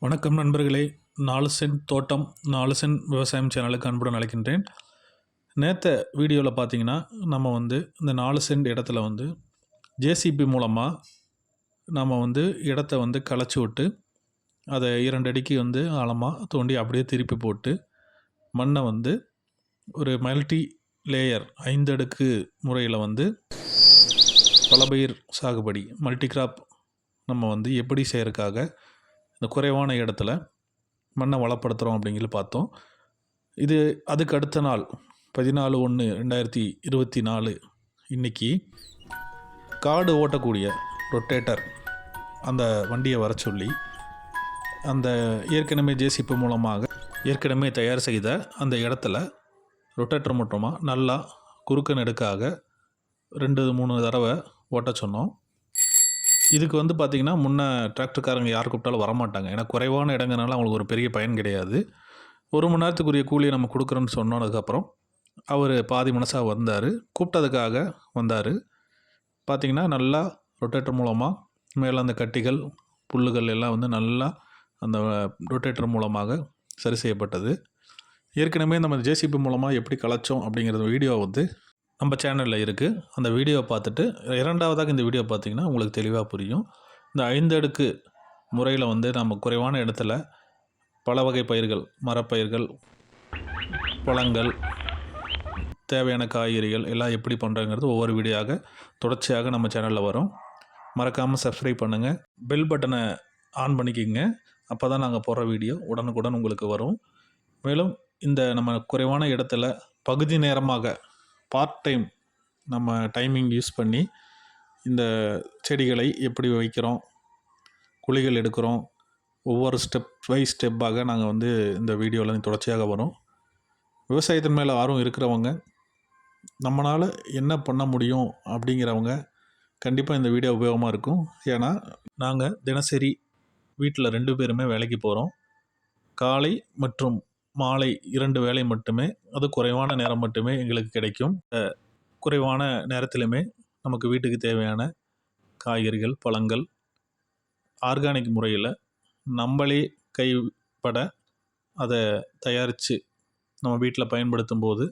வணக்கம் நண்பர்களே. 4 சென்ட் தோட்டம் 4 சென்ட் விவசாயம் சேனலுக்கு அன்புடன் அழைக்கின்றேன். நேற்று வீடியோவில் பார்த்தீங்கன்னா நம்ம இந்த 4 சென்ட் இடத்துல ஜேசிபி மூலமாக நம்ம இடத்த களைச்சி விட்டு அதை 2 அடிக்கு ஆழமாக தோண்டி அப்படியே திருப்பி போட்டு மண்ணை ஒரு மல்டி லேயர் 5 அடுக்கு முறையில் பலபயிர் சாகுபடி மல்டி கிராப் நம்ம எப்படி செய்கிறதுக்காக இந்த குறைவான இடத்துல மண்ணை வளப்படுத்துகிறோம் அப்படிங்கிறது பார்த்தோம். இது அதுக்கு அடுத்த நாள் 14/1/2024 இன்றைக்கி காடு ஓட்டக்கூடிய ரொட்டேட்டர் அந்த வண்டியை வர சொல்லி அந்த ஏற்கனவே ஜேசிபி மூலமாக ஏற்கனவே தயார் செய்த அந்த இடத்துல ரொட்டேட்டர் மூலமாக நல்லா குறுக்க நெடுக்காக 2-3 தடவை ஓட்ட சொன்னோம். இதுக்கு பார்த்திங்கன்னா முன்னே டிராக்டர்காரங்க யார் கூப்பிட்டாலும் வரமாட்டாங்க. ஏன்னா குறைவான இடங்கிறனால அவங்களுக்கு ஒரு பெரிய பயன் கிடையாது. 1 மணி நேரத்துக்குரிய கூலியை நம்ம கொடுக்குறோன்னு சொன்னதுக்கப்புறம் அவர் பாதி மனசாக வந்தார். கூப்பிட்டதுக்காக வந்தார். பார்த்திங்கன்னா நல்லா ரொட்டேட்டர் மூலமாக மேலே அந்த கட்டிகள் புல்லுகள் எல்லாம் நல்லா அந்த ரொட்டேட்டர் மூலமாக சரி செய்யப்பட்டது. ஏற்கனவே நம்ம ஜேசிபி மூலமாக எப்படி களைச்சோம் அப்படிங்கிறது வீடியோ நம்ம சேனலில் இருக்குது. அந்த வீடியோவை பார்த்துட்டு 2வதாக இந்த வீடியோ பார்த்திங்கன்னா உங்களுக்கு தெளிவாக புரியும். இந்த 5 அடுக்கு முறையில் நம்ம குறைவான இடத்துல பல வகை பயிர்கள், மரப்பயிர்கள், பழங்கள், தேவையான காய்கறிகள் எல்லாம் எப்படி பண்ணுறங்கிறது ஒவ்வொரு வீடியோவாக தொடர்ச்சியாக நம்ம சேனலில் வரும். மறக்காமல் சப்ஸ்கிரைப் பண்ணுங்கள், பெல் பட்டனை ஆன் பண்ணிக்கிங்க. அப்போ தான் நாங்கள் போடுற வீடியோ உடனுக்குடன் உங்களுக்கு வரும். மேலும் இந்த நம்ம குறைவான இடத்துல பகுதி நேரமாக பார்ட் டைம் நம்ம டைமிங் யூஸ் பண்ணி இந்த செடிகளை எப்படி வைக்கிறோம், குழிகள் எடுக்கிறோம், ஒவ்வொரு ஸ்டெப் பை ஸ்டெப்பாக நாங்கள் இந்த வீடியோவில் தொடர்ச்சியாக வரும். விவசாயத்தின் மேலே ஆர்வம் இருக்கிறவங்க, நம்மளால் என்ன பண்ண முடியும் அப்படிங்கிறவங்க கண்டிப்பாக இந்த வீடியோ உபயோகமாக இருக்கும். ஏன்னா நாங்கள் தினசரி வீட்டில் 2 பேருமே வேலைக்கு போகிறோம். காலை மற்றும் மாலை 2 வேளை மட்டுமே, அது குறைவான நேரம் மட்டுமே எங்களுக்கு கிடைக்கும். குறைவான நேரத்திலுமே நமக்கு வீட்டுக்கு தேவையான காய்கறிகள், பழங்கள் ஆர்கானிக் முறையில் நம்மளே கைப்பட அதை தயாரித்து நம்ம வீட்டில் பயன்படுத்தும் போது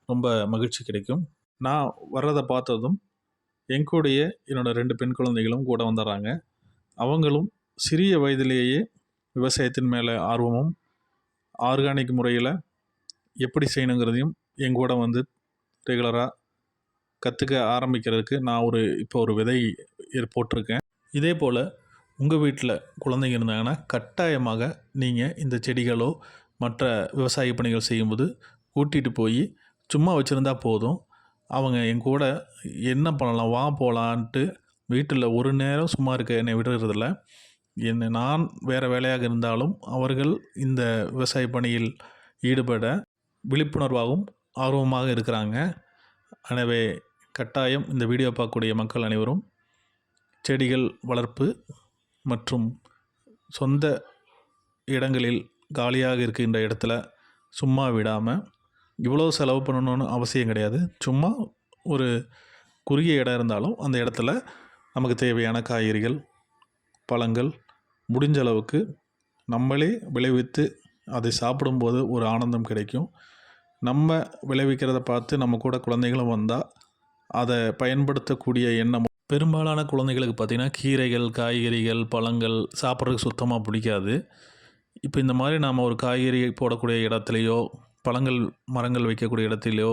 ரொம்ப மகிழ்ச்சி கிடைக்கும். நான் வர்றதை பார்த்ததும் எங்கூடைய என்னோடய 2 பெண் குழந்தைகளும் கூட வந்துடுறாங்க. அவங்களும் சிறிய வயதிலேயே விவசாயத்தின் மேலே ஆர்வமும் ஆர்கானிக் முறையில் எப்படி செய்யணுங்கிறதையும் எங்கூட ரெகுலராக கற்றுக்க ஆரம்பிக்கிறதுக்கு நான் இப்போ ஒரு விதை போட்டிருக்கேன். இதே போல் உங்கள் வீட்டில் குழந்தைங்க இருந்தாங்கன்னா கட்டாயமாக நீங்கள் இந்த செடிகளோ மற்ற விவசாய பணிகள் செய்யும்போது கூட்டிகிட்டு போய் சும்மா வச்சுருந்தா போதும். அவங்க எங்கூட என்ன பண்ணலாம், வா போகலான்ட்டு வீட்டில் ஒரு நேரம் சும்மா இருக்க என்னை விடுறதில்ல. நான் வேறு வேலையாக இருந்தாலும் அவர்கள் இந்த விவசாய பணியில் ஈடுபட விழிப்புணர்வாகவும் ஆர்வமாக இருக்கிறாங்க. எனவே கட்டாயம் இந்த வீடியோ பார்க்கக்கூடிய மக்கள் அனைவரும் செடிகள் வளர்ப்பு மற்றும் சொந்த இடங்களில் காலியாக இருக்கின்ற இடத்துல சும்மா விடாமல், இவ்வளோ செலவு பண்ணணும்னு அவசியம் கிடையாது. சும்மா ஒரு குறுகிய இடம் இருந்தாலும் அந்த இடத்துல நமக்கு தேவையான காய்கறிகள், பழங்கள் முடிஞ்ச அளவுக்கு நம்மளே விளைவித்து அதை சாப்பிடும்போது ஒரு ஆனந்தம் கிடைக்கும். நம்ம விளைவிக்கிறத பார்த்து நம்ம கூட குழந்தைகளும் வந்தால் அதை பயன்படுத்தக்கூடிய எண்ணம். பெரும்பாலான குழந்தைகளுக்கு பார்த்திங்கன்னா கீரைகள், காய்கறிகள், பழங்கள் சாப்பிட்றதுக்கு சுத்தமாக பிடிக்காது. இப்போ இந்த மாதிரி நாம் ஒரு காய்கறி போடக்கூடிய இடத்துலையோ, பழங்கள் மரங்கள் வைக்கக்கூடிய இடத்துலையோ,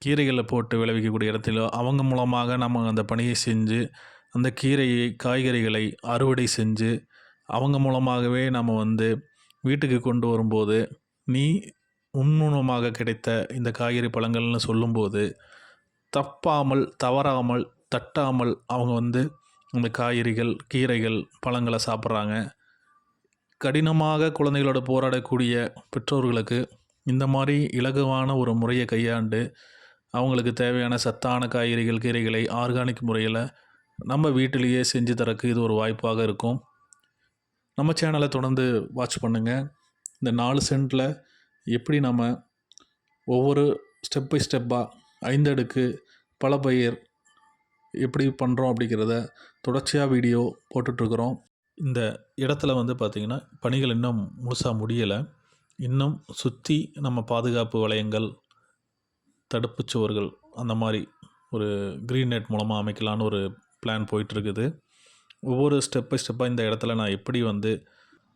கீரைகளை போட்டு விளைவிக்கக்கூடிய இடத்துலையோ அவங்க மூலமாக நம்ம அந்த பணியை செஞ்சு அந்த கீரையை, காய்கறிகளை அறுவடை செஞ்சு அவங்க மூலமாகவே நம்ம வீட்டுக்கு கொண்டு வரும்போது, நீ உன்மூலமாக கிடைத்த இந்த காய்கறி பழங்கள்னு சொல்லும்போது தப்பாமல், தவறாமல், தட்டாமல் அவங்க அந்த காய்கறிகள், கீரைகள், பழங்களை சாப்பிட்றாங்க. கடினமாக குழந்தைகளோட போராடக்கூடிய பெற்றோர்களுக்கு இந்த மாதிரி இலகுவான ஒரு முறையை கையாண்டு அவங்களுக்கு தேவையான சத்தான காய்கறிகள், கீரைகளை ஆர்கானிக் முறையில் நம்ம வீட்டிலேயே செஞ்சு தரக்கு இது ஒரு வாய்ப்பாக இருக்கும். நம்ம சேனலை தொடர்ந்து வாட்ச் பண்ணுங்கள். இந்த 4 சென்ட்டில் எப்படி நம்ம ஒவ்வொரு ஸ்டெப் பை ஸ்டெப்பாக 5 அடுக்கு பல பயிர் எப்படி பண்ணுறோம் அப்படிங்கிறத தொடர்ச்சியாக வீடியோ போட்டுட்ருக்குறோம். இந்த இடத்துல வந்து பார்த்திங்கன்னா பணிகள் இன்னும் முழுசாக முடியலை. இன்னும் சுற்றி நம்ம பாதுகாப்பு வளையங்கள், தடுப்புச் சுவர்கள் அந்த மாதிரி ஒரு க்ரீன் நெட் மூலமாக அமைக்கலான்னு ஒரு பிளான் போயிட்டுருக்குது. ஒவ்வொரு ஸ்டெப் பை ஸ்டெப்பாக இந்த இடத்துல நான் எப்படி வந்து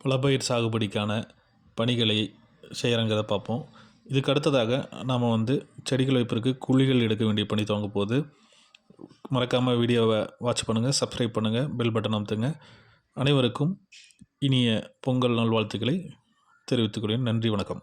பலபயிர் சாகுபடிக்கான பணிகளை செய்கிறேங்கிறத பார்ப்போம். இதுக்கு அடுத்ததாக நாம் வந்து செடிகள் வைப்பதற்கு குழிகள் எடுக்க வேண்டிய பணி துவங்க போகுது. மறக்காமல் வீடியோவை வாட்ச் பண்ணுங்கள், சப்ஸ்கிரைப் பண்ணுங்கள், பெல் பட்டன் அமுத்துங்க. அனைவருக்கும் இனிய பொங்கல் நல்வாழ்த்துக்களை தெரிவித்துக் கொள்கிறேன். நன்றி, வணக்கம்.